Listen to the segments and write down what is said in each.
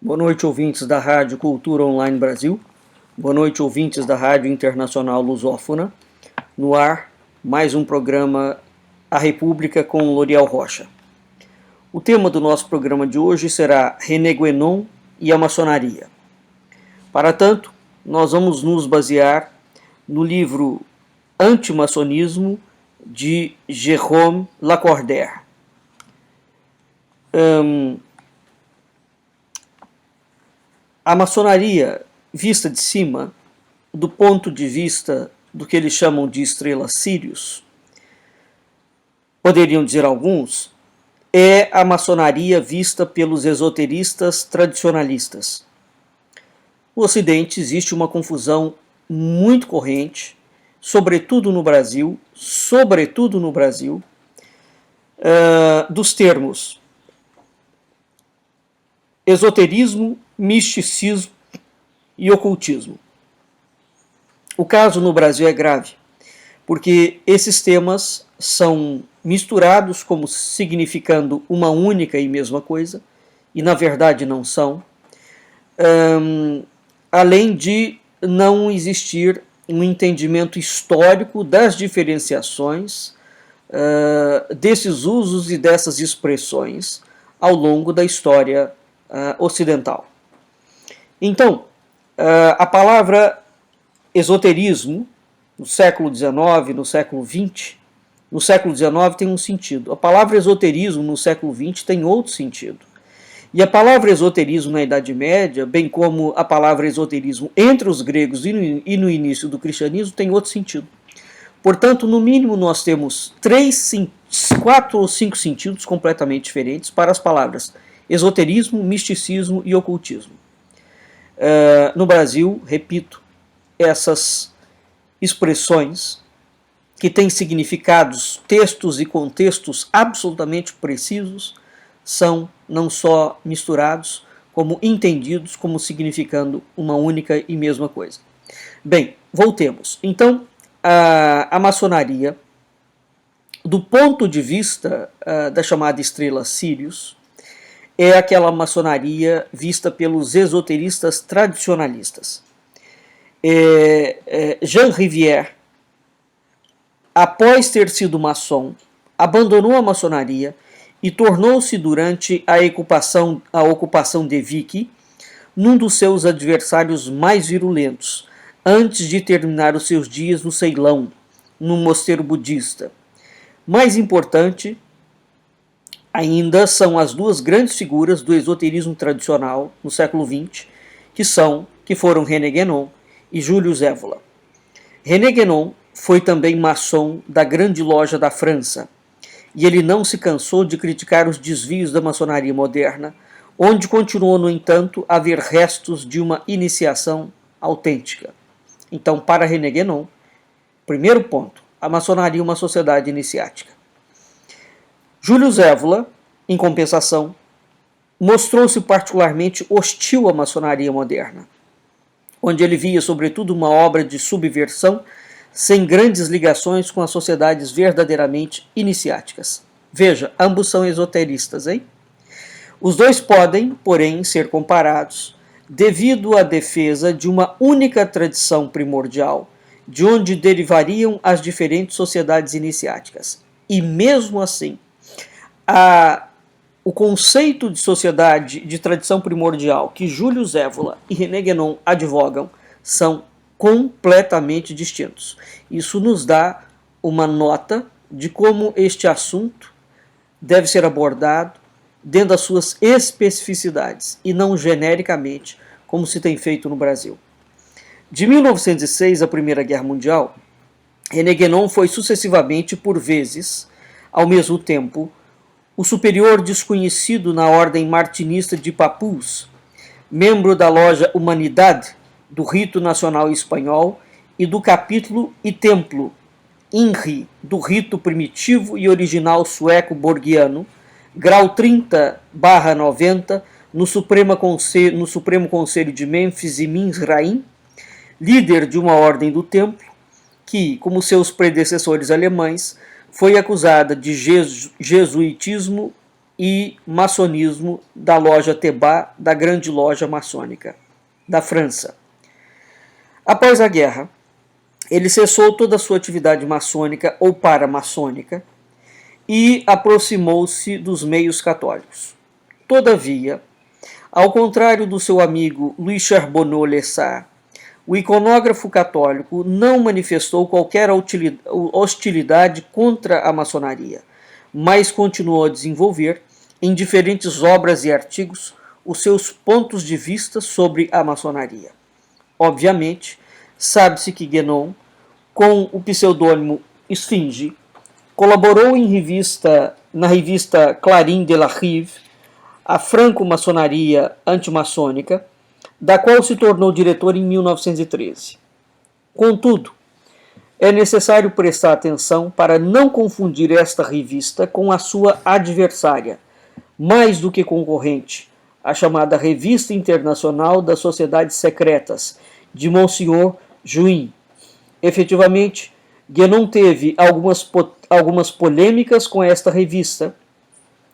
Boa noite, ouvintes da Rádio Cultura Online Brasil. Boa noite, ouvintes da Rádio Internacional Lusófona. No ar, mais um programa A República com L'Oriel Rocha. O tema do nosso programa de hoje será René Guénon e a maçonaria. Para tanto, nós vamos nos basear no livro Antimaçonismo de Jérôme Lacordaire. A maçonaria, vista de cima, do ponto de vista do que eles chamam de estrela Sírius, poderiam dizer alguns, é a maçonaria vista pelos esoteristas tradicionalistas. No Ocidente existe uma confusão muito corrente, sobretudo no Brasil, dos termos esoterismo, misticismo e ocultismo. O caso no Brasil é grave, porque esses temas são misturados como significando uma única e mesma coisa, e na verdade não são, além de não existir um entendimento histórico das diferenciações desses usos e dessas expressões ao longo da história ocidental. Então, a palavra esoterismo, no século XIX, no século XX, no século XIX tem um sentido. A palavra esoterismo no século XX tem outro sentido. E a palavra esoterismo na Idade Média, bem como a palavra esoterismo entre os gregos e no início do cristianismo, tem outro sentido. Portanto, no mínimo, nós temos 4 ou 5 sentidos completamente diferentes para as palavras esoterismo, misticismo e ocultismo. No Brasil, repito, essas expressões que têm significados, textos e contextos absolutamente precisos são não só misturados, como entendidos como significando uma única e mesma coisa. Bem, voltemos. Então, a maçonaria, do ponto de vista da chamada estrela Sírius, é aquela maçonaria vista pelos esoteristas tradicionalistas. Jean Rivière, após ter sido maçom, abandonou a maçonaria e tornou-se durante a ocupação de Vichy num dos seus adversários mais virulentos, antes de terminar os seus dias no Ceilão, num mosteiro budista. Mais importante ainda são as duas grandes figuras do esoterismo tradicional no século XX, que foram René Guénon e Júlio Evola. René Guénon foi também maçom da Grande Loja da França, e ele não se cansou de criticar os desvios da maçonaria moderna, onde continuou, no entanto, a haver restos de uma iniciação autêntica. Então, para René Guénon, primeiro ponto, a maçonaria é uma sociedade iniciática. Júlio Evola, em compensação, mostrou-se particularmente hostil à maçonaria moderna, onde ele via, sobretudo, uma obra de subversão sem grandes ligações com as sociedades verdadeiramente iniciáticas. Veja, ambos são esoteristas, hein? Os dois podem, porém, ser comparados devido à defesa de uma única tradição primordial, de onde derivariam as diferentes sociedades iniciáticas. E mesmo assim, o conceito de sociedade de tradição primordial que Júlio Evola e René Guénon advogam são completamente distintos. Isso nos dá uma nota de como este assunto deve ser abordado dentro das suas especificidades e não genericamente, como se tem feito no Brasil. De 1906 à Primeira Guerra Mundial, René Guénon foi sucessivamente, por vezes, ao mesmo tempo, o superior desconhecido na Ordem Martinista de Papus, membro da loja Humanidade, do Rito Nacional Espanhol e do capítulo e templo INRI, do Rito Primitivo e Original Sueco-Borgiano, grau 30/90, no Supremo Conselho de Mênfis e Mizraim, líder de uma ordem do templo, que, como seus predecessores alemães, foi acusada de jesuitismo e maçonismo da loja Tebá, da grande loja maçônica da França. Após a guerra, ele cessou toda a sua atividade maçônica ou paramaçônica e aproximou-se dos meios católicos. Todavia, ao contrário do seu amigo Louis Charbonneau-Lessard, o iconógrafo católico não manifestou qualquer hostilidade contra a maçonaria, mas continuou a desenvolver, em diferentes obras e artigos, os seus pontos de vista sobre a maçonaria. Obviamente, sabe-se que Guénon, com o pseudônimo Esfinge, colaborou na revista Clarin de la Rive, a franco-maçonaria antimaçônica, da qual se tornou diretor em 1913. Contudo, é necessário prestar atenção para não confundir esta revista com a sua adversária, mais do que concorrente, a chamada Revista Internacional das Sociedades Secretas, de Monsignor Juin. Efetivamente, Guénon teve algumas polêmicas com esta revista.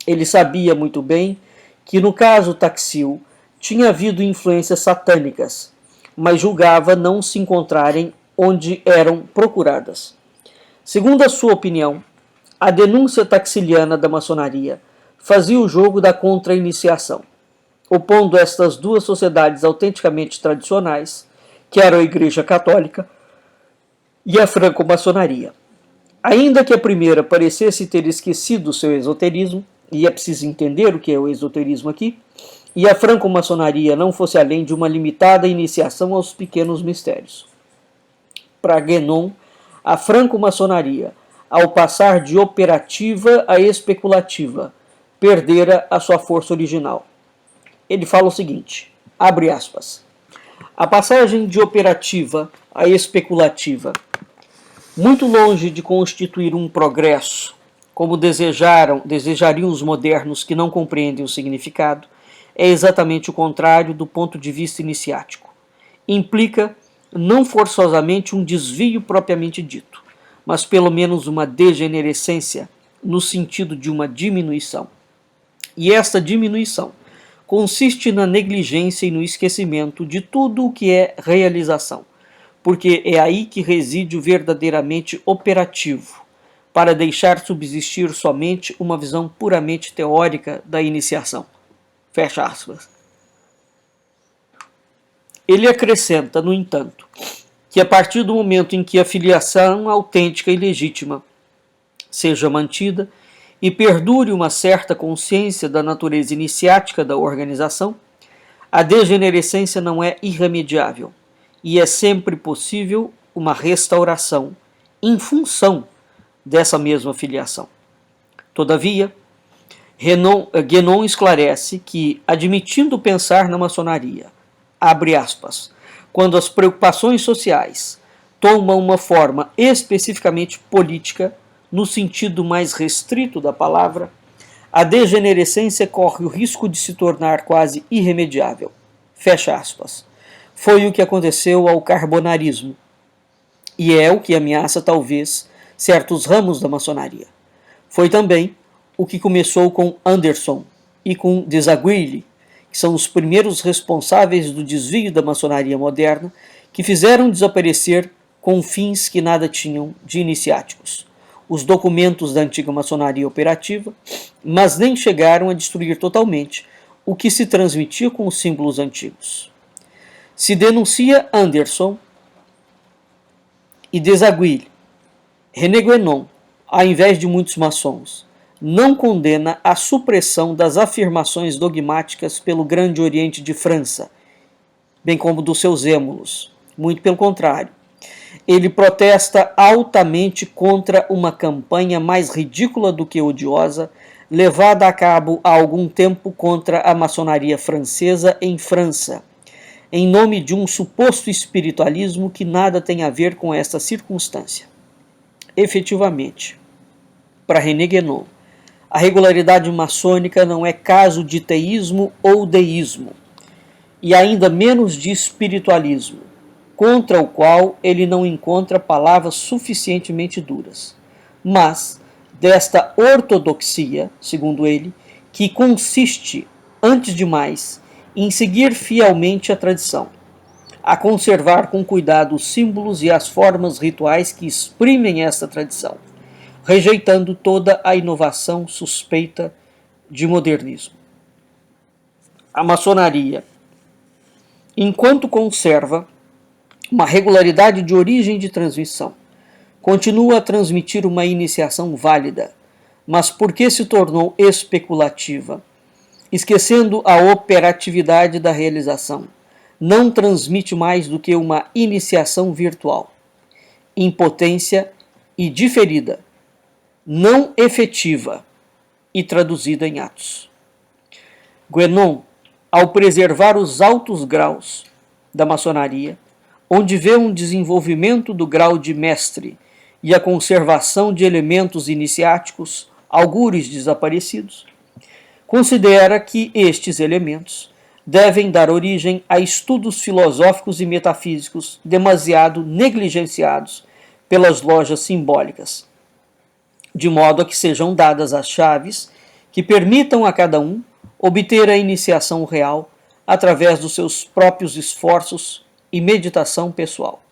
Ele sabia muito bem que no caso Taxil tinha havido influências satânicas, mas julgava não se encontrarem onde eram procuradas. Segundo a sua opinião, a denúncia taxiliana da maçonaria fazia o jogo da contra-iniciação, opondo estas duas sociedades autenticamente tradicionais, que eram a Igreja Católica e a franco-maçonaria. Ainda que a primeira parecesse ter esquecido seu esoterismo, e é preciso entender o que é o esoterismo aqui, e a franco-maçonaria não fosse além de uma limitada iniciação aos pequenos mistérios. Para Guénon, a franco-maçonaria, ao passar de operativa a especulativa, perdera a sua força original. Ele fala o seguinte, abre aspas, a passagem de operativa a especulativa, muito longe de constituir um progresso, como desejariam os modernos que não compreendem o significado, é exatamente o contrário do ponto de vista iniciático. Implica não forçosamente um desvio propriamente dito, mas pelo menos uma degenerescência no sentido de uma diminuição. E esta diminuição consiste na negligência e no esquecimento de tudo o que é realização, porque é aí que reside o verdadeiramente operativo, para deixar subsistir somente uma visão puramente teórica da iniciação. Fecha aspas. Ele acrescenta, no entanto, que a partir do momento em que a filiação autêntica e legítima seja mantida e perdure uma certa consciência da natureza iniciática da organização, a degenerescência não é irremediável e é sempre possível uma restauração em função dessa mesma filiação. Todavia, Guénon esclarece que, admitindo pensar na maçonaria, abre aspas, quando as preocupações sociais tomam uma forma especificamente política, no sentido mais restrito da palavra, a degenerescência corre o risco de se tornar quase irremediável. Fecha aspas. Foi o que aconteceu ao carbonarismo, e é o que ameaça talvez certos ramos da maçonaria. Foi também o que começou com Anderson e com Desaguille, que são os primeiros responsáveis do desvio da maçonaria moderna, que fizeram desaparecer com fins que nada tinham de iniciáticos os documentos da antiga maçonaria operativa, mas nem chegaram a destruir totalmente o que se transmitia com os símbolos antigos. Se denuncia Anderson e Desaguille. René Guénon, ao invés de muitos maçons, não condena a supressão das afirmações dogmáticas pelo Grande Oriente de França, bem como dos seus émulos. Muito pelo contrário. Ele protesta altamente contra uma campanha mais ridícula do que odiosa, levada a cabo há algum tempo contra a maçonaria francesa em França, em nome de um suposto espiritualismo que nada tem a ver com esta circunstância. Efetivamente, para René Guénon, a regularidade maçônica não é caso de teísmo ou deísmo, e ainda menos de espiritualismo, contra o qual ele não encontra palavras suficientemente duras, mas desta ortodoxia, segundo ele, que consiste, antes de mais, em seguir fielmente a tradição, a conservar com cuidado os símbolos e as formas rituais que exprimem esta tradição, rejeitando toda a inovação suspeita de modernismo. A maçonaria, enquanto conserva uma regularidade de origem e de transmissão, continua a transmitir uma iniciação válida, mas porque se tornou especulativa, esquecendo a operatividade da realização, não transmite mais do que uma iniciação virtual, impotência e diferida, não efetiva e traduzida em atos. Guénon, ao preservar os altos graus da maçonaria, onde vê um desenvolvimento do grau de mestre e a conservação de elementos iniciáticos, algures desaparecidos, considera que estes elementos devem dar origem a estudos filosóficos e metafísicos demasiado negligenciados pelas lojas simbólicas, de modo a que sejam dadas as chaves que permitam a cada um obter a iniciação real através dos seus próprios esforços e meditação pessoal.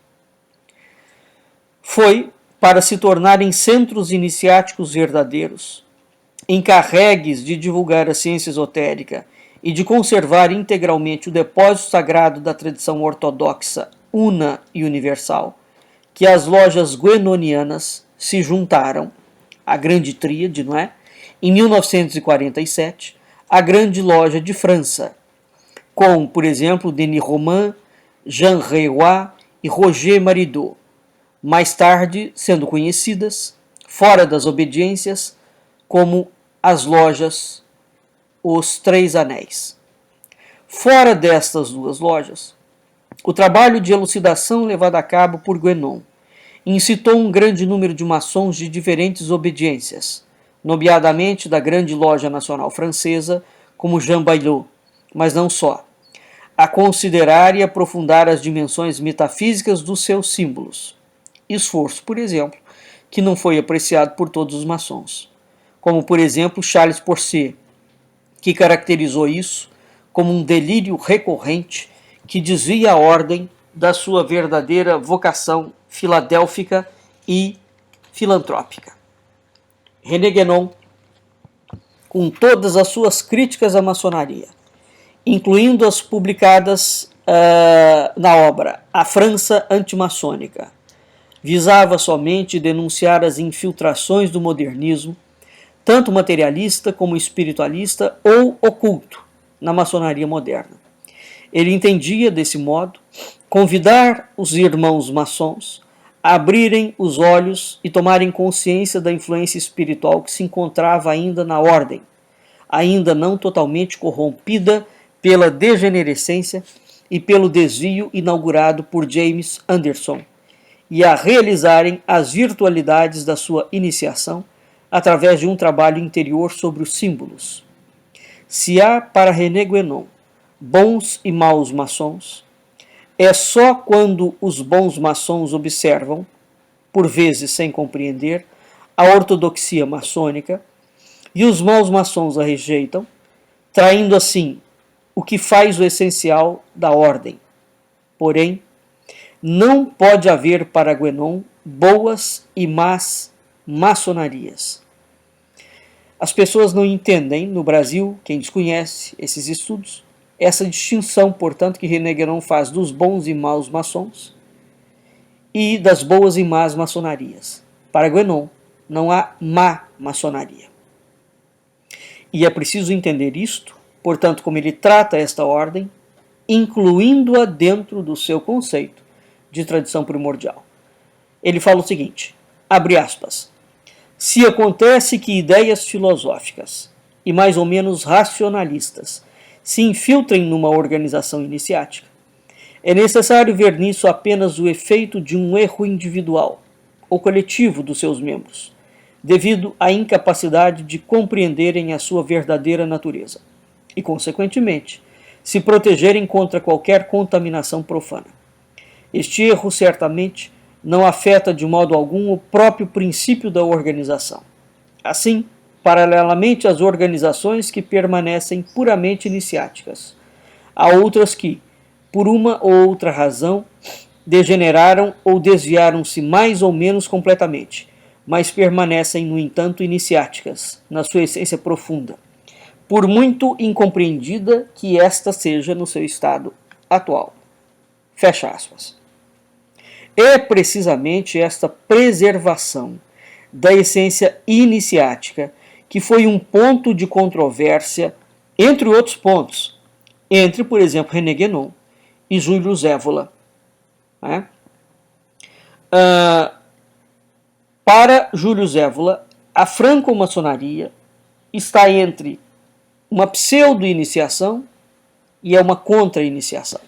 Foi para se tornarem centros iniciáticos verdadeiros, encarregues de divulgar a ciência esotérica e de conservar integralmente o depósito sagrado da tradição ortodoxa una e universal, que as lojas guénonianas se juntaram, a grande tríade, não é? Em 1947, a grande loja de França, com, por exemplo, Denis Roman, Jean Reyroy e Roger Marideau, mais tarde sendo conhecidas, fora das obediências, como as lojas Os Três Anéis. Fora destas duas lojas, o trabalho de elucidação levado a cabo por Guénon incitou um grande número de maçons de diferentes obediências, nomeadamente da Grande Loja Nacional Francesa, como Jean Baillot, mas não só, a considerar e aprofundar as dimensões metafísicas dos seus símbolos. Esforço, por exemplo, que não foi apreciado por todos os maçons, como, por exemplo, Charles Porcier, que caracterizou isso como um delírio recorrente que desvia a ordem da sua verdadeira vocação filadélfica e filantrópica. René Guénon, com todas as suas críticas à maçonaria, incluindo as publicadas na obra A França Antimaçônica, visava somente denunciar as infiltrações do modernismo, tanto materialista como espiritualista ou oculto, na maçonaria moderna. Ele entendia, desse modo, convidar os irmãos maçons a abrirem os olhos e tomarem consciência da influência espiritual que se encontrava ainda na ordem, ainda não totalmente corrompida pela degenerescência e pelo desvio inaugurado por James Anderson, e a realizarem as virtualidades da sua iniciação através de um trabalho interior sobre os símbolos. Se há para René Guénon bons e maus maçons, é só quando os bons maçons observam, por vezes sem compreender, a ortodoxia maçônica e os maus maçons a rejeitam, traindo assim o que faz o essencial da ordem. Porém, não pode haver para Guénon boas e más maçonarias. As pessoas não entendem, no Brasil, quem desconhece esses estudos, essa distinção, portanto, que René Guénon faz dos bons e maus maçons e das boas e más maçonarias. Para Guénon, não há má maçonaria. E é preciso entender isto, portanto, como ele trata esta ordem, incluindo-a dentro do seu conceito de tradição primordial. Ele fala o seguinte, abre aspas, se acontece que ideias filosóficas e mais ou menos racionalistas se infiltrem numa organização iniciática, é necessário ver nisso apenas o efeito de um erro individual ou coletivo dos seus membros, devido à incapacidade de compreenderem a sua verdadeira natureza e, consequentemente, se protegerem contra qualquer contaminação profana. Este erro, certamente, não afeta de modo algum o próprio princípio da organização. Assim, paralelamente às organizações que permanecem puramente iniciáticas. Há outras que, por uma ou outra razão, degeneraram ou desviaram-se mais ou menos completamente, mas permanecem, no entanto, iniciáticas, na sua essência profunda, por muito incompreendida que esta seja no seu estado atual. Fecha aspas. É precisamente esta preservação da essência iniciática que foi um ponto de controvérsia, entre outros pontos, entre, por exemplo, René Guénon e Júlio Zévola. Né? Para Júlio Zévola, a franco-maçonaria está entre uma pseudo-iniciação e uma contra-iniciação.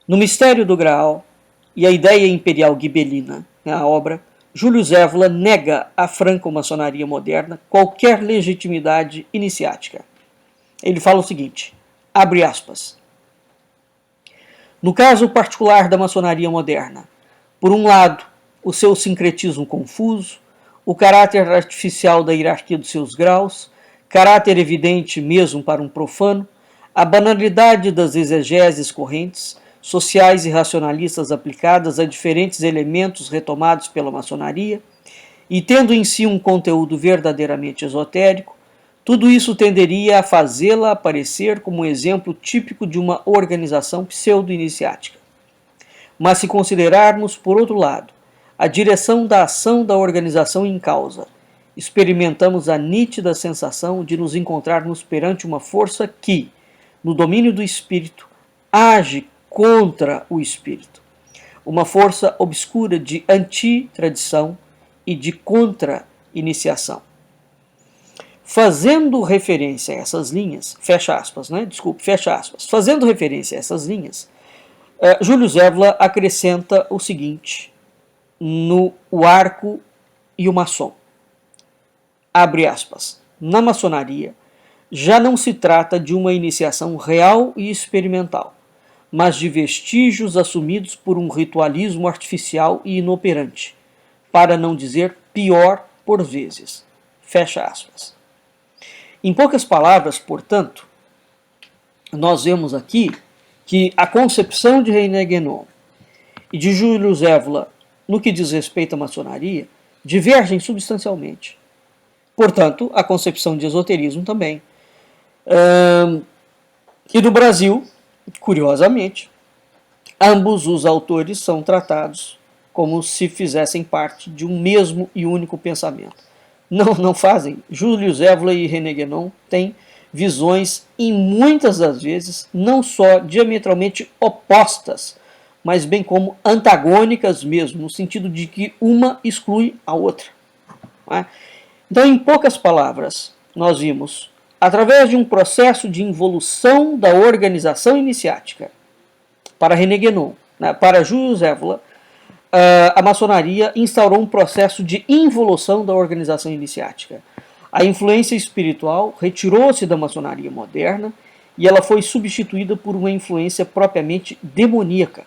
No Mistério do Graal e a Ideia Imperial Gibelina, na obra, Júlio Zévola nega à franco-maçonaria moderna qualquer legitimidade iniciática. Ele fala o seguinte, abre aspas, no caso particular da maçonaria moderna, por um lado, o seu sincretismo confuso, o caráter artificial da hierarquia dos seus graus, caráter evidente mesmo para um profano, a banalidade das exegeses correntes, sociais e racionalistas aplicadas a diferentes elementos retomados pela maçonaria, e tendo em si um conteúdo verdadeiramente esotérico, tudo isso tenderia a fazê-la aparecer como um exemplo típico de uma organização pseudo-iniciática. Mas se considerarmos, por outro lado, a direção da ação da organização em causa, experimentamos a nítida sensação de nos encontrarmos perante uma força que, no domínio do espírito, age contra o espírito. Uma força obscura de anti-tradição e de contra-iniciação. Fazendo referência a essas linhas, fecha aspas, fazendo referência a essas linhas, Júlio Zévola acrescenta o seguinte, o arco e o maçom. Abre aspas, na maçonaria, já não se trata de uma iniciação real e experimental, mas de vestígios assumidos por um ritualismo artificial e inoperante, para não dizer pior por vezes. Fecha aspas. Em poucas palavras, portanto, nós vemos aqui que a concepção de René Guénon e de Júlio Zévola, no que diz respeito à maçonaria, divergem substancialmente. Portanto, a concepção de esoterismo também. E no Brasil, curiosamente, ambos os autores são tratados como se fizessem parte de um mesmo e único pensamento. Não fazem. Júlio Zévola e René Guénon têm visões, e muitas das vezes, não só diametralmente opostas, mas bem como antagônicas mesmo, no sentido de que uma exclui a outra. Então, em poucas palavras, nós vimos, através de um processo de involução da organização iniciática, para René Guénon, para Júlio Zévola, a maçonaria instaurou um processo de involução da organização iniciática. A influência espiritual retirou-se da maçonaria moderna e ela foi substituída por uma influência propriamente demoníaca.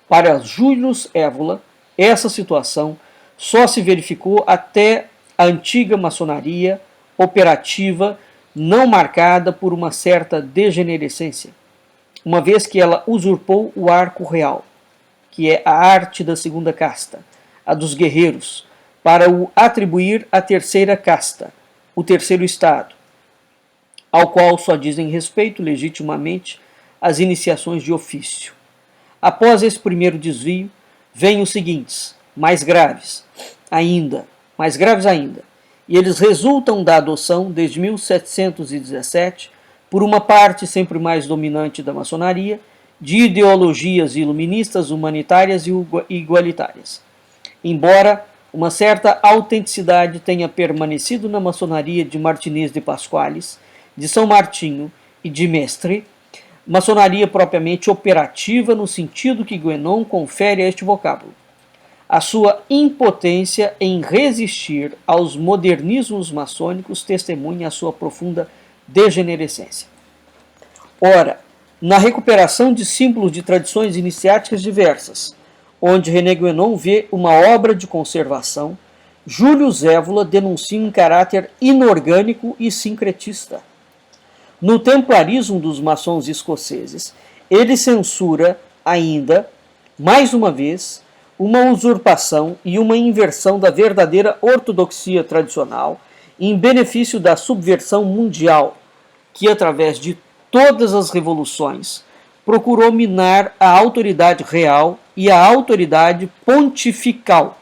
Para Júlio Zévola, essa situação só se verificou até a antiga maçonaria operativa, não marcada por uma certa degenerescência, uma vez que ela usurpou o arco real, que é a arte da segunda casta, a dos guerreiros, para o atribuir à terceira casta, o terceiro estado, ao qual só dizem respeito legitimamente as iniciações de ofício. Após esse primeiro desvio, vêm os seguintes, mais graves ainda, e eles resultam da adoção, desde 1717, por uma parte sempre mais dominante da maçonaria, de ideologias iluministas, humanitárias e igualitárias. Embora uma certa autenticidade tenha permanecido na maçonaria de Martinez de Pasquales, de São Martinho e de Mestre, maçonaria propriamente operativa no sentido que Guénon confere a este vocábulo. A sua impotência em resistir aos modernismos maçônicos testemunha a sua profunda degenerescência. Ora, na recuperação de símbolos de tradições iniciáticas diversas, onde René Guénon vê uma obra de conservação, Júlio Zévola denuncia um caráter inorgânico e sincretista. No templarismo dos maçons escoceses, ele censura ainda, mais uma vez, uma usurpação e uma inversão da verdadeira ortodoxia tradicional em benefício da subversão mundial, que, através de todas as revoluções, procurou minar a autoridade real e a autoridade pontifical,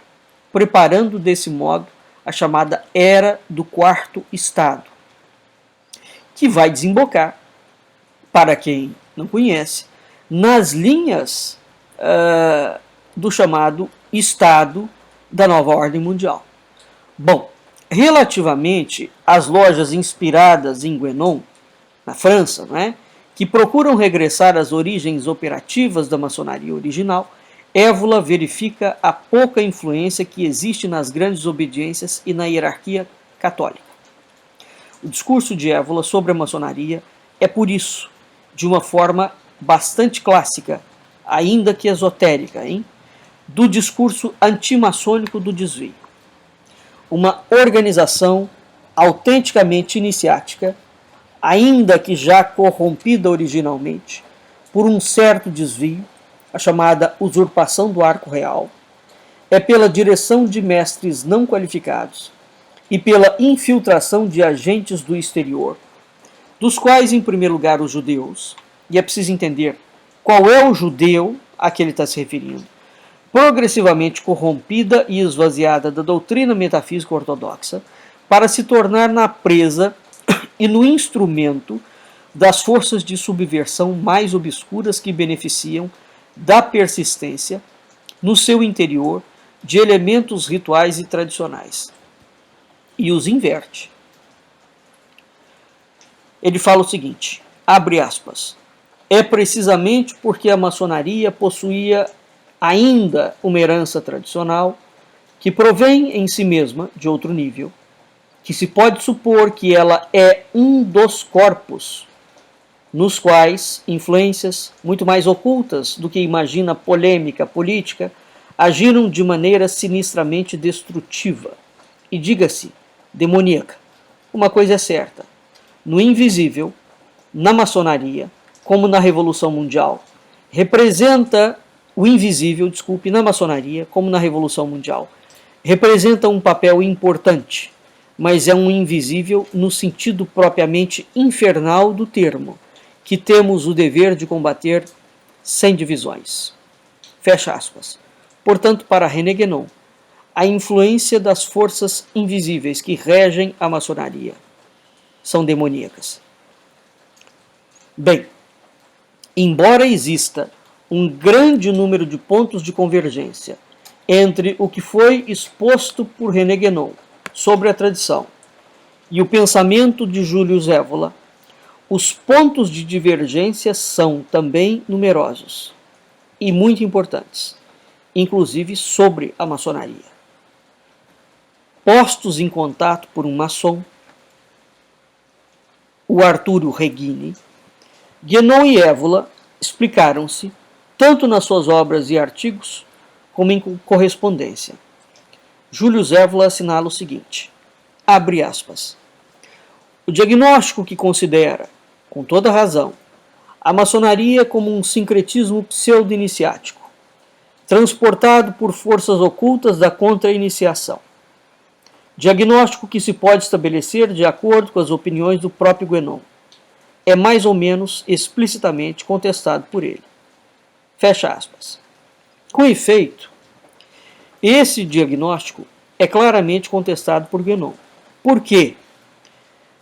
preparando desse modo a chamada Era do Quarto Estado, que vai desembocar, para quem não conhece, nas linhas do chamado Estado da Nova Ordem Mundial. Bom, relativamente às lojas inspiradas em Guénon, na França, que procuram regressar às origens operativas da maçonaria original, Évola verifica a pouca influência que existe nas grandes obediências e na hierarquia católica. O discurso de Évola sobre a maçonaria é, por isso, de uma forma bastante clássica, ainda que esotérica, do discurso antimaçônico do desvio. Uma organização autenticamente iniciática, ainda que já corrompida originalmente por um certo desvio, a chamada usurpação do arco real, é pela direção de mestres não qualificados e pela infiltração de agentes do exterior, dos quais, em primeiro lugar, os judeus, e é preciso entender qual é o judeu a que ele está se referindo, progressivamente corrompida e esvaziada da doutrina metafísica ortodoxa, para se tornar na presa e no instrumento das forças de subversão mais obscuras que beneficiam da persistência no seu interior de elementos rituais e tradicionais. E os inverte. Ele fala o seguinte, abre aspas, é precisamente porque a maçonaria possuía ainda uma herança tradicional que provém em si mesma de outro nível, que se pode supor que ela é um dos corpos nos quais influências muito mais ocultas do que imagina polêmica política agiram de maneira sinistramente destrutiva e, diga-se, demoníaca. Uma coisa é certa, no invisível, na maçonaria, como na Revolução Mundial, na maçonaria, como na Revolução Mundial, representa um papel importante, mas é um invisível no sentido propriamente infernal do termo, que temos o dever de combater sem divisões. Fecha aspas. Portanto, para René Guénon, a influência das forças invisíveis que regem a maçonaria são demoníacas. Bem, embora exista um grande número de pontos de convergência entre o que foi exposto por René Guénon sobre a tradição e o pensamento de Júlio Zévola, os pontos de divergência são também numerosos e muito importantes, inclusive sobre a maçonaria. Postos em contato por um maçom, o Arturo Reghini, Guénon e Évola explicaram-se tanto nas suas obras e artigos como em correspondência. Júlio Zévola assinala o seguinte, abre aspas, o diagnóstico que considera, com toda razão, a maçonaria como um sincretismo pseudo-iniciático, transportado por forças ocultas da contra-iniciação. Diagnóstico que se pode estabelecer de acordo com as opiniões do próprio Guénon. É mais ou menos explicitamente contestado por ele. Fecha aspas. Com efeito, esse diagnóstico é claramente contestado por Guénon. Por quê?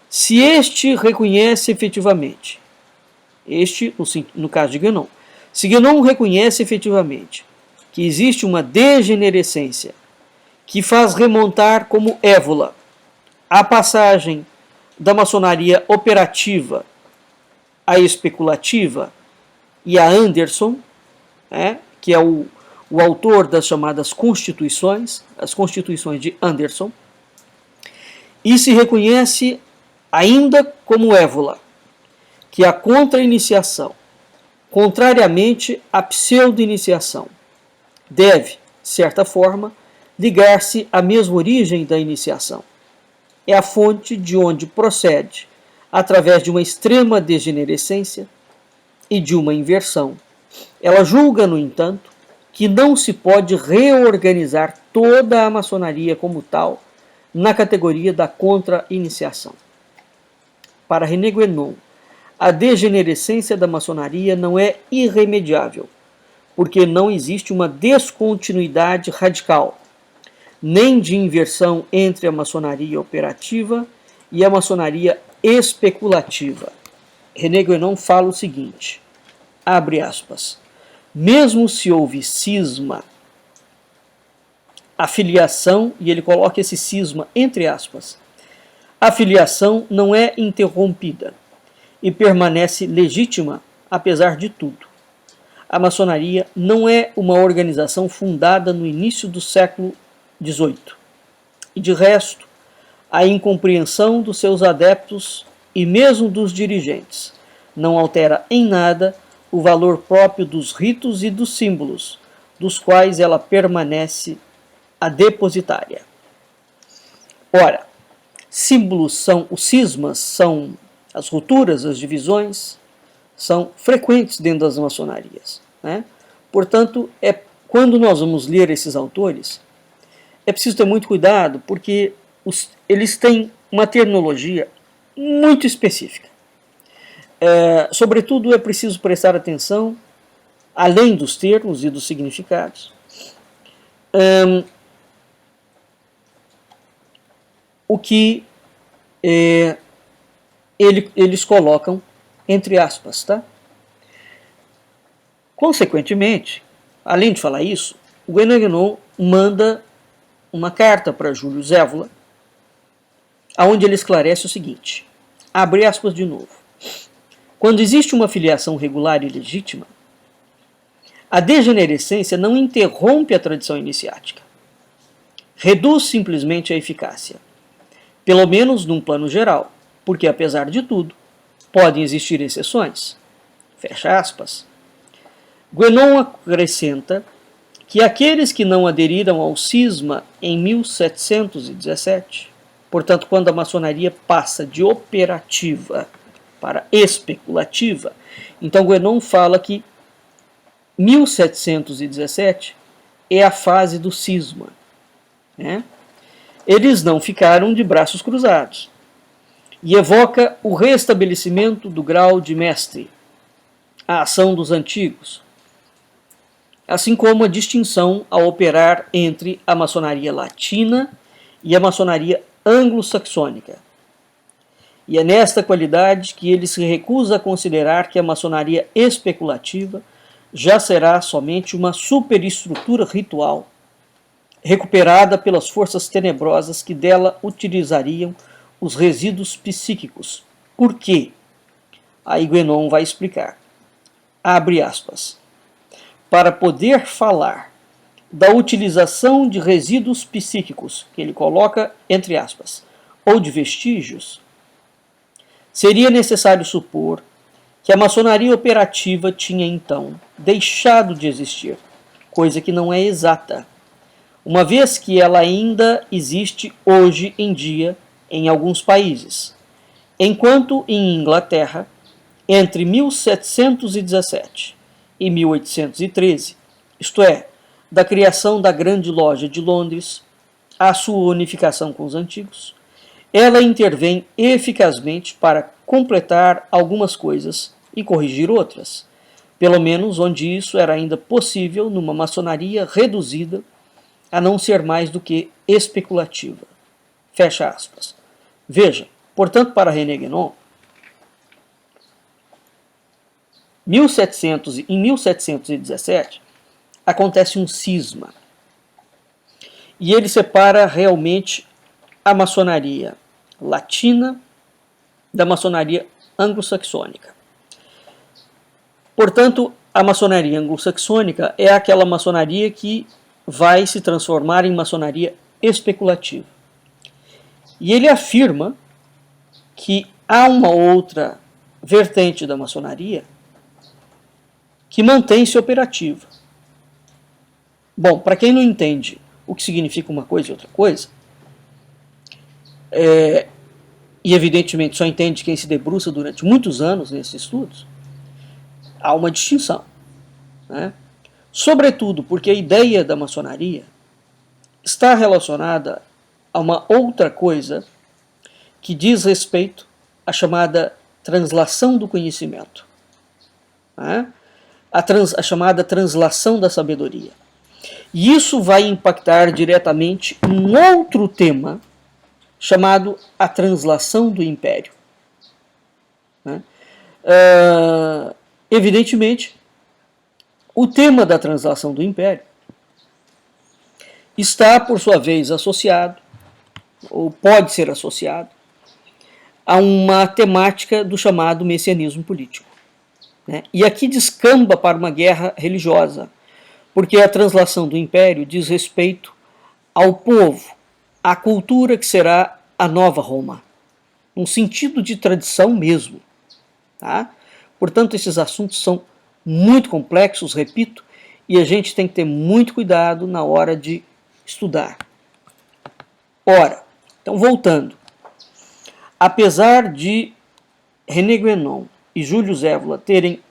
Se este reconhece efetivamente, no caso de Guénon, se Guénon reconhece efetivamente que existe uma degenerescência que faz remontar como Évola a passagem da maçonaria operativa à especulativa e a Anderson, que é o autor das chamadas constituições, as constituições de Anderson, e se reconhece ainda como Évola, que a contra-iniciação, contrariamente à pseudo-iniciação, deve, de certa forma, ligar-se à mesma origem da iniciação. É a fonte de onde procede, através de uma extrema degenerescência e de uma inversão. Ela julga, no entanto, que não se pode reorganizar toda a maçonaria como tal na categoria da contra-iniciação. Para René Guénon, a degenerescência da maçonaria não é irremediável, porque não existe uma descontinuidade radical, nem de inversão entre a maçonaria operativa e a maçonaria especulativa. René Guénon fala o seguinte, abre aspas, mesmo se houve cisma, a filiação, e ele coloca esse cisma entre aspas, a filiação não é interrompida e permanece legítima apesar de tudo. A maçonaria não é uma organização fundada no início do século XVIII. E de resto, a incompreensão dos seus adeptos e mesmo dos dirigentes não altera em nada o valor próprio dos ritos e dos símbolos, dos quais ela permanece a depositária. Ora, os cismas são as rupturas, as divisões, são frequentes dentro das maçonarias, né? Portanto, quando nós vamos ler esses autores, é preciso ter muito cuidado, porque eles têm uma terminologia muito específica. Sobretudo, é preciso prestar atenção, além dos termos e dos significados, o que eles colocam entre aspas, tá? Consequentemente, além de falar isso, o Guénon manda uma carta para Júlio Zévola, onde ele esclarece o seguinte, abre aspas de novo, quando existe uma filiação regular e legítima, a degenerescência não interrompe a tradição iniciática, reduz simplesmente a eficácia, pelo menos num plano geral, porque, apesar de tudo, podem existir exceções. Fecha aspas. Guénon acrescenta que aqueles que não aderiram ao cisma em 1717, portanto, quando a maçonaria passa de operativa para especulativa, então Guénon fala que 1717 é a fase do cisma, né? Eles não ficaram de braços cruzados. E evoca o restabelecimento do grau de mestre, a ação dos antigos, assim como a distinção a operar entre a maçonaria latina e a maçonaria anglo-saxônica. E é nesta qualidade que ele se recusa a considerar que a maçonaria especulativa já será somente uma superestrutura ritual, recuperada pelas forças tenebrosas que dela utilizariam os resíduos psíquicos. Por quê? Aí Guénon vai explicar. Abre aspas. Para poder falar da utilização de resíduos psíquicos, que ele coloca entre aspas, ou de vestígios, seria necessário supor que a maçonaria operativa tinha então deixado de existir, coisa que não é exata, uma vez que ela ainda existe hoje em dia em alguns países, enquanto em Inglaterra, entre 1717 e 1813, isto é, da criação da Grande Loja de Londres à sua unificação com os antigos, ela intervém eficazmente para completar algumas coisas e corrigir outras, pelo menos onde isso era ainda possível numa maçonaria reduzida a não ser mais do que especulativa. Fecha aspas. Veja, portanto, para René Guénon, em 1717 acontece um cisma e ele separa realmente a maçonaria latina da maçonaria anglo-saxônica. Portanto, a maçonaria anglo-saxônica é aquela maçonaria que vai se transformar em maçonaria especulativa. E ele afirma que há uma outra vertente da maçonaria que mantém-se operativa. Bom, para quem não entende o que significa uma coisa e outra coisa, e evidentemente só entende quem se debruça durante muitos anos nesses estudos, há uma distinção, né? Sobretudo porque a ideia da maçonaria está relacionada a uma outra coisa que diz respeito à chamada translação do conhecimento, né? A chamada translação da sabedoria. E isso vai impactar diretamente um outro tema chamado a translação do império, né? Evidentemente, o tema da translação do império está, por sua vez, associado, ou pode ser associado, a uma temática do chamado messianismo político, né? E aqui descamba para uma guerra religiosa, porque a translação do império diz respeito ao povo, à cultura que será a nova Roma, num sentido de tradição mesmo, tá? Portanto, esses assuntos são muito complexos, repito, e a gente tem que ter muito cuidado na hora de estudar. Ora, então voltando, apesar de René Guénon e Júlio Zévola terem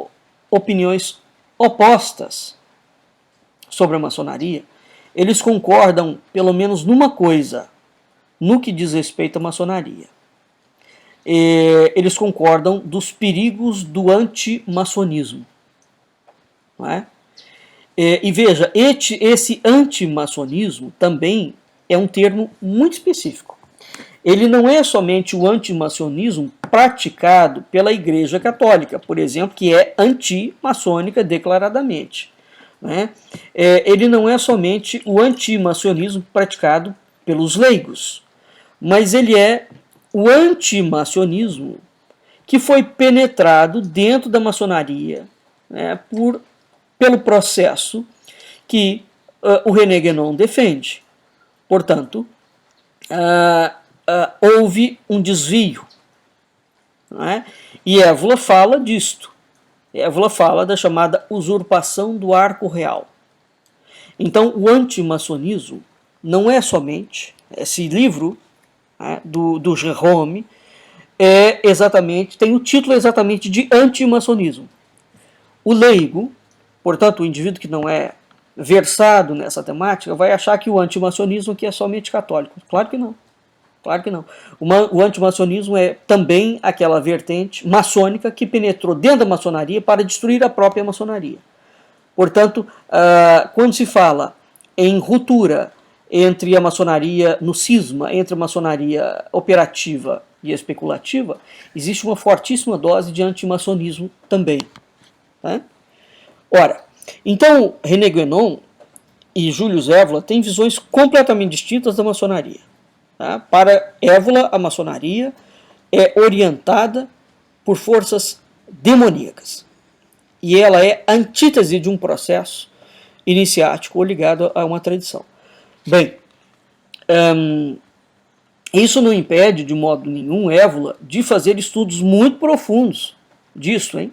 opiniões opostas sobre a maçonaria, eles concordam pelo menos numa coisa, no que diz respeito à maçonaria. Eles concordam dos perigos do antimaçonismo, não é? E veja, esse antimaçonismo também é um termo muito específico. Ele não é somente o antimaçonismo praticado pela Igreja Católica, por exemplo, que é antimaçônica declaradamente, né? Ele não é somente o antimaçonismo praticado pelos leigos, mas ele é o antimaçonismo que foi penetrado dentro da maçonaria, né, pelo processo que o René Guénon defende. Portanto, houve um desvio, não é? E Évola fala disto. Évola fala da chamada usurpação do arco real. Então, o antimaçonismo não é somente esse livro, né, do Jerome, tem o título exatamente de antimaçonismo. O leigo, portanto, o indivíduo que não é versado nessa temática, vai achar que o antimaçonismo aqui é somente católico. Claro que não. Claro que não. O antimaçonismo é também aquela vertente maçônica que penetrou dentro da maçonaria para destruir a própria maçonaria. Portanto, quando se fala em ruptura entre a maçonaria, no cisma entre a maçonaria operativa e especulativa, existe uma fortíssima dose de antimaçonismo também, né? Ora, então René Guénon e Júlio Zévola têm visões completamente distintas da maçonaria, tá? Para Évola, a maçonaria é orientada por forças demoníacas e ela é antítese de um processo iniciático ou ligado a uma tradição. Bem, isso não impede de modo nenhum Évola de fazer estudos muito profundos disso, hein?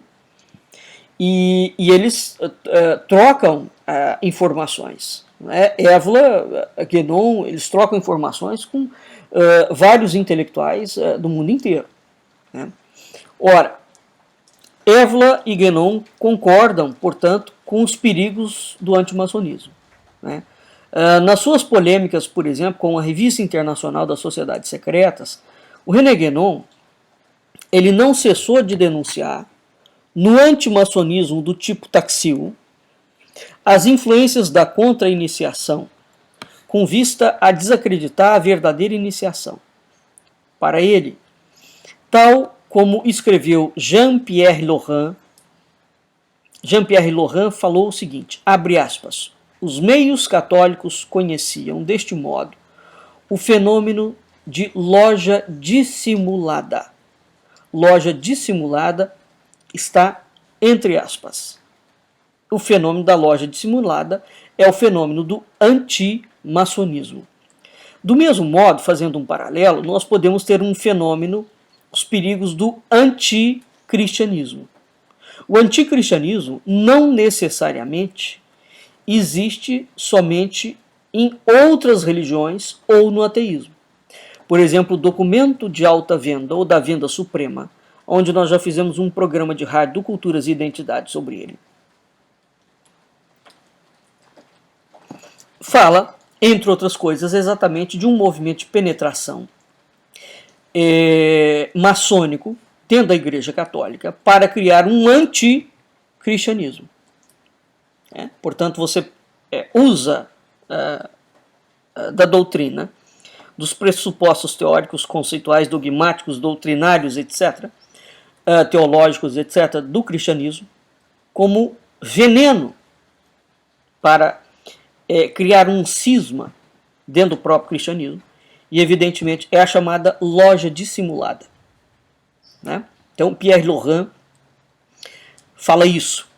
E eles trocam informações, né? Évola, Guénon, eles trocam informações com vários intelectuais do mundo inteiro, né? Ora, Évola e Guénon concordam, portanto, com os perigos do antimaçonismo, né? Nas suas polêmicas, por exemplo, com a Revista Internacional das Sociedades Secretas, o René Guénon ele não cessou de denunciar, no antimaçonismo do tipo Taxil, as influências da contra-iniciação, com vista a desacreditar a verdadeira iniciação. Para ele, tal como escreveu Jean-Pierre Laurent falou o seguinte, abre aspas, os meios católicos conheciam, deste modo, o fenômeno de loja dissimulada. Loja dissimulada está entre aspas. O fenômeno da loja dissimulada é o fenômeno do antimaçonismo. Do mesmo modo, fazendo um paralelo, nós podemos ter um fenômeno, os perigos do anticristianismo. O anticristianismo não necessariamente existe somente em outras religiões ou no ateísmo. Por exemplo, o documento de alta venda ou da venda suprema, onde nós já fizemos um programa de rádio do Culturas e Identidades sobre ele. Fala, entre outras coisas, exatamente de um movimento de penetração maçônico dentro da Igreja Católica para criar um anticristianismo. Portanto, você usa da doutrina, dos pressupostos teóricos, conceituais, dogmáticos, doutrinários, etc., teológicos, etc., do cristianismo, como veneno para criar um cisma dentro do próprio cristianismo, e evidentemente é a chamada loja dissimulada. Né? Então Pierre Laurent fala isso.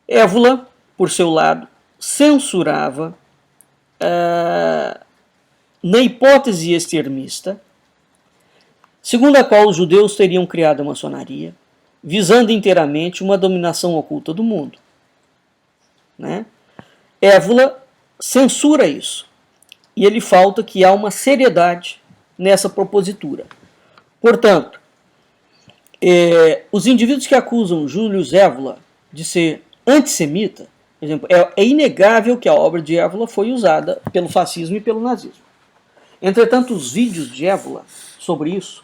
Évola, por seu lado, censurava na hipótese extremista, segundo a qual os judeus teriam criado a maçonaria, visando inteiramente uma dominação oculta do mundo. Né? Évola censura isso, e ele falta que há uma seriedade nessa propositura. Portanto, os indivíduos que acusam Júlio Évola de ser antissemita, por exemplo, é inegável que a obra de Évola foi usada pelo fascismo e pelo nazismo. Entretanto, os vídeos de Évola sobre isso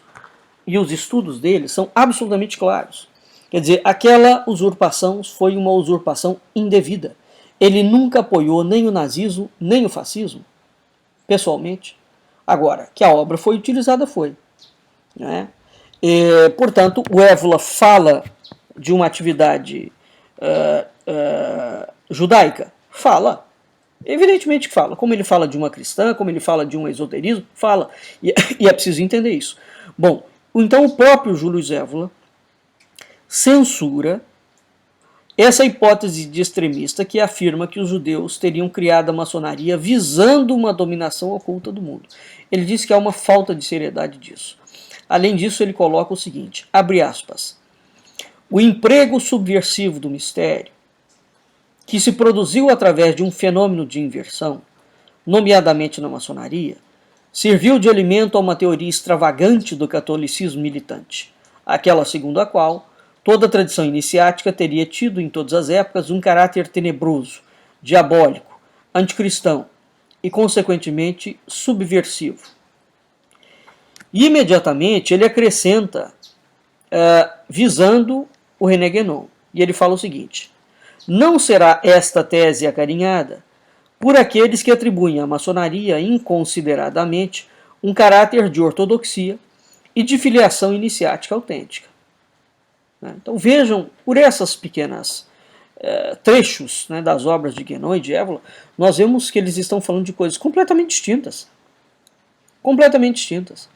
e os estudos dele são absolutamente claros. Quer dizer, aquela usurpação foi uma usurpação indevida. Ele nunca apoiou nem o nazismo, nem o fascismo, pessoalmente. Agora, que a obra foi utilizada, foi. Né? Portanto, o Évola fala de uma atividade judaica? Fala. Evidentemente que fala. Como ele fala de uma cristã, como ele fala de um esoterismo, fala. E é preciso entender isso. Bom, então o próprio Júlio Évola censura essa hipótese de extremista que afirma que os judeus teriam criado a maçonaria visando uma dominação oculta do mundo. Ele diz que há uma falta de seriedade disso. Além disso, ele coloca o seguinte, abre aspas, o emprego subversivo do mistério, que se produziu através de um fenômeno de inversão, nomeadamente na maçonaria, serviu de alimento a uma teoria extravagante do catolicismo militante, aquela segundo a qual toda a tradição iniciática teria tido em todas as épocas um caráter tenebroso, diabólico, anticristão e, consequentemente, subversivo. E, imediatamente, ele acrescenta, visando o René Guénon, e ele fala o seguinte, não será esta tese acarinhada por aqueles que atribuem à maçonaria inconsideradamente um caráter de ortodoxia e de filiação iniciática autêntica. Então vejam, por essas pequenas trechos, né, das obras de Guénon e de Évola, nós vemos que eles estão falando de coisas completamente distintas. Completamente distintas.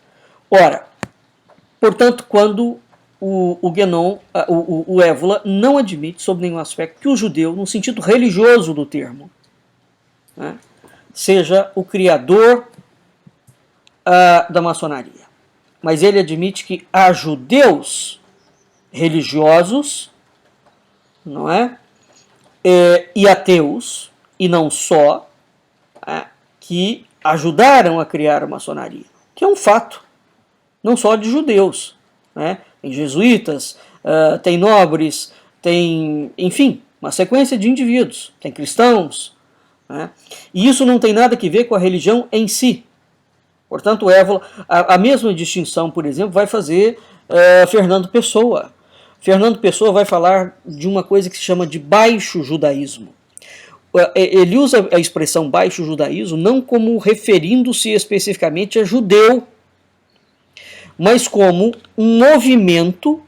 Ora, portanto, quando o Guénon, o Évola não admite, sob nenhum aspecto, que o judeu, no sentido religioso do termo, né, seja o criador da maçonaria. Mas ele admite que há judeus religiosos, não é? E ateus, e não só, que ajudaram a criar a maçonaria, que é um fato, não só de judeus, né? Tem jesuítas, tem nobres, tem, enfim, uma sequência de indivíduos, tem cristãos, né? E isso não tem nada a ver com a religião em si. Portanto, Évola, a mesma distinção, por exemplo, vai fazer Fernando Pessoa. Fernando Pessoa vai falar de uma coisa que se chama de baixo judaísmo. Ele usa a expressão baixo judaísmo não como referindo-se especificamente a judeu, mas como um movimento,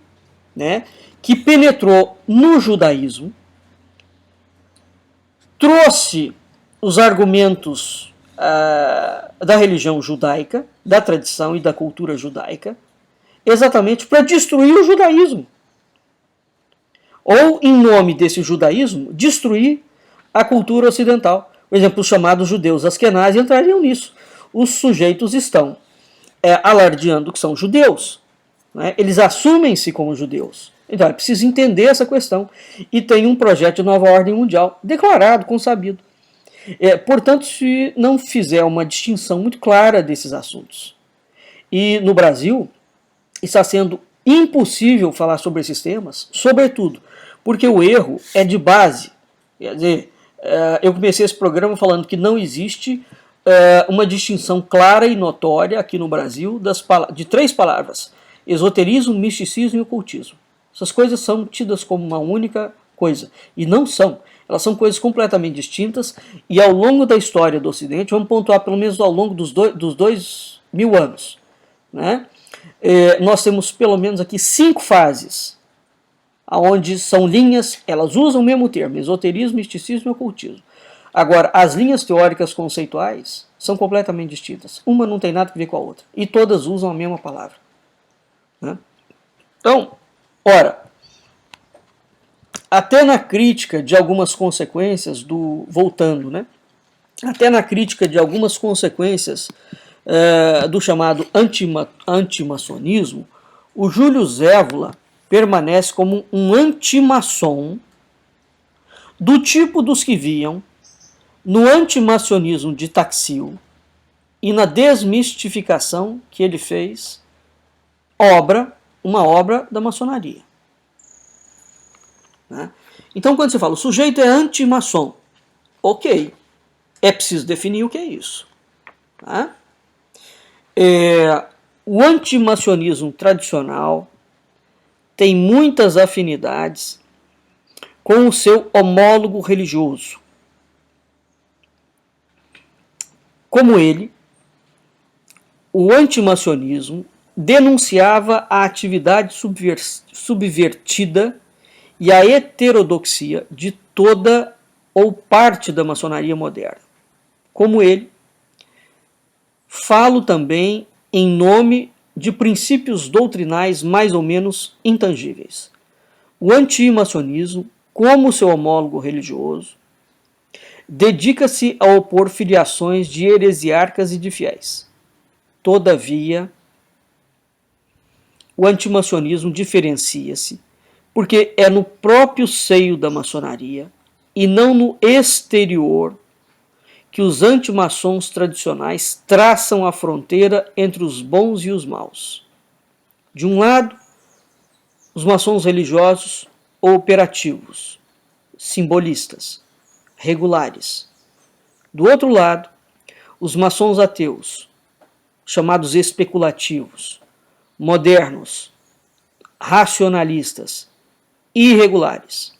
né, que penetrou no judaísmo, trouxe os argumentos da religião judaica, da tradição e da cultura judaica, exatamente para destruir o judaísmo. Ou, em nome desse judaísmo, destruir a cultura ocidental. Por exemplo, os chamados judeus askenazes entrariam nisso. Os sujeitos estão alardeando que são judeus, né? Eles assumem-se como judeus. Então é preciso entender essa questão. E tem um projeto de nova ordem mundial declarado, consabido. Portanto, se não fizer uma distinção muito clara desses assuntos, e no Brasil está sendo impossível falar sobre esses temas, sobretudo porque o erro é de base. Quer dizer, eu comecei esse programa falando que não existe uma distinção clara e notória aqui no Brasil de 3 palavras: esoterismo, misticismo e ocultismo. Essas coisas são tidas como uma única coisa, e não são. Elas são coisas completamente distintas, e ao longo da história do Ocidente, vamos pontuar pelo menos ao longo dos 2000 anos, né? Nós temos pelo menos aqui 5 fases, onde são linhas, elas usam o mesmo termo: esoterismo, misticismo e ocultismo. Agora, as linhas teóricas conceituais são completamente distintas. Uma não tem nada a ver com a outra, e todas usam a mesma palavra, né? Então, ora, até na crítica de algumas consequências voltando, né? Até na crítica de algumas consequências do chamado antimaçonismo, o Júlio Zévola permanece como um antimaçom do tipo dos que viam no antimacionismo de Taxil e na desmistificação que ele fez uma obra da maçonaria. Né? Então, quando você fala o sujeito é antimaçom, ok, é preciso definir o que é isso. Tá? O antimacionismo tradicional tem muitas afinidades com o seu homólogo religioso. Como ele, o antimacionismo denunciava a atividade subvertida e a heterodoxia de toda ou parte da maçonaria moderna. Como ele, falo também em nome de princípios doutrinais mais ou menos intangíveis. O antimaçonismo, como seu homólogo religioso, dedica-se a opor filiações de heresiarcas e de fiéis. Todavia, o antimaçonismo diferencia-se porque é no próprio seio da maçonaria e não no exterior que os antimaçons tradicionais traçam a fronteira entre os bons e os maus. De um lado, os maçons religiosos ou operativos, simbolistas, regulares. Do outro lado, os maçons ateus, chamados especulativos, modernos, racionalistas, irregulares.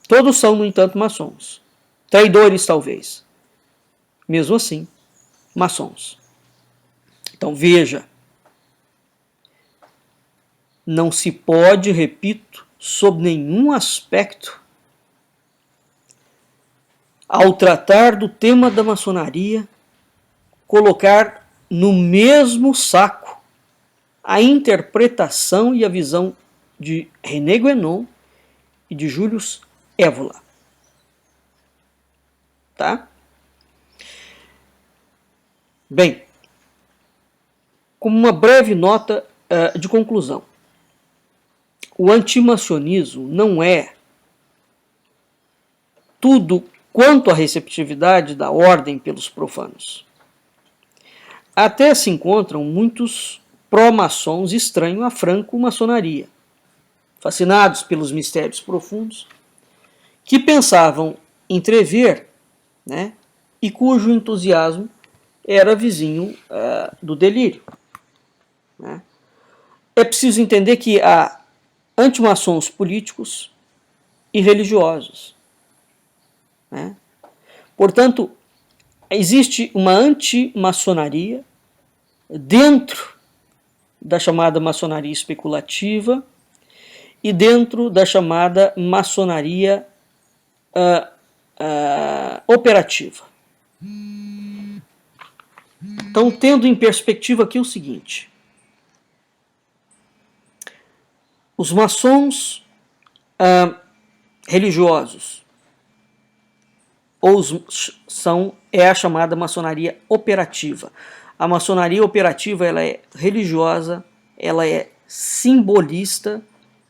Todos são, no entanto, maçons. Traidores, talvez. Mesmo assim, maçons. Então, veja, não se pode, repito, sob nenhum aspecto, ao tratar do tema da maçonaria, colocar no mesmo saco a interpretação e a visão de René Guénon e de Julius Evola. Tá? Bem, como uma breve nota de conclusão, o antimacionismo não é tudo quanto à receptividade da ordem pelos profanos. Até se encontram muitos pró-maçons estranhos à franco-maçonaria, fascinados pelos mistérios profundos, que pensavam entrever, né, e cujo entusiasmo era vizinho do delírio. Né? É preciso entender que há antimaçons políticos e religiosos. Né? Portanto, existe uma antimaçonaria dentro da chamada maçonaria especulativa e dentro da chamada maçonaria operativa. Então, tendo em perspectiva aqui o seguinte: os maçons religiosos é a chamada maçonaria operativa. A maçonaria operativa ela é religiosa, ela é simbolista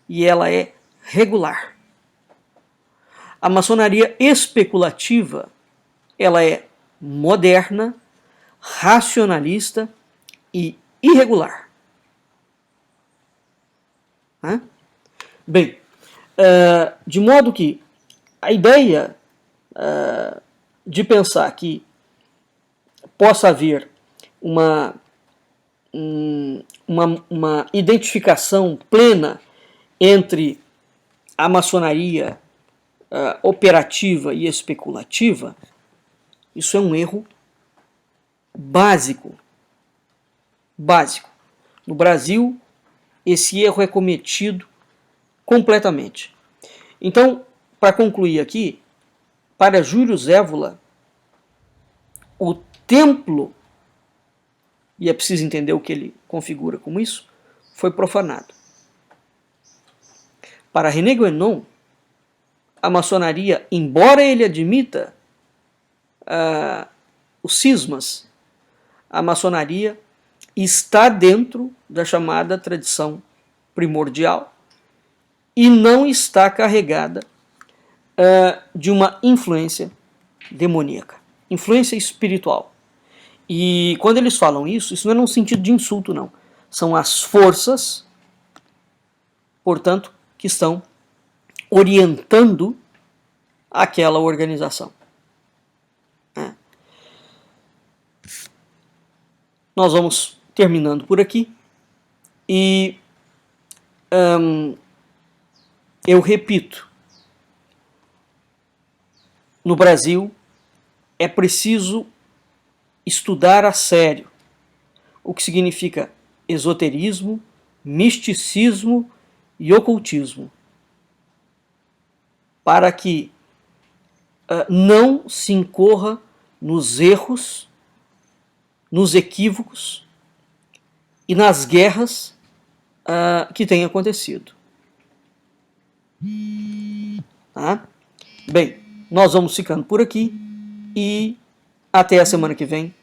e ela é regular. A maçonaria especulativa ela é moderna, racionalista e irregular. Bem, de modo que a ideia de pensar que possa haver uma identificação plena entre a maçonaria operativa e especulativa, isso é um erro básico. No Brasil, esse erro é cometido completamente. Então, para concluir aqui, para Júlio Zévola, o templo, e é preciso entender o que ele configura como isso, foi profanado. Para René Guénon, a maçonaria, embora ele admita os cismas, a maçonaria está dentro da chamada tradição primordial e não está carregada de uma influência demoníaca, influência espiritual. E quando eles falam isso não é num sentido de insulto, não. São as forças, portanto, que estão orientando aquela organização. Nós vamos terminando por aqui e eu repito, no Brasil é preciso estudar a sério o que significa esoterismo, misticismo e ocultismo, para que não se incorra nos erros, nos equívocos e nas guerras que têm acontecido. Tá? Bem, nós vamos ficando por aqui e até a semana que vem.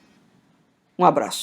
Um abraço.